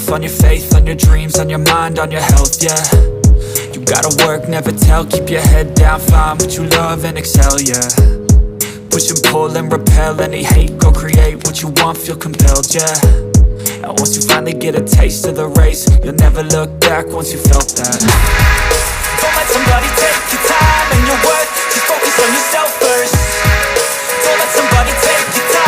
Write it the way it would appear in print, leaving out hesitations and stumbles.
yourself, on your faith, on your dreams, on your mind, on your health, yeah. You gotta work, never tell, keep your head down, find what you love and excel, yeah. Push and pull and repel any hate, go create what you want, feel compelled, yeah. And once you finally get a taste of the race, you'll never look back once you felt that. Don't let somebody take your time and your worth, just focus on yourself first. Don't let somebody take your time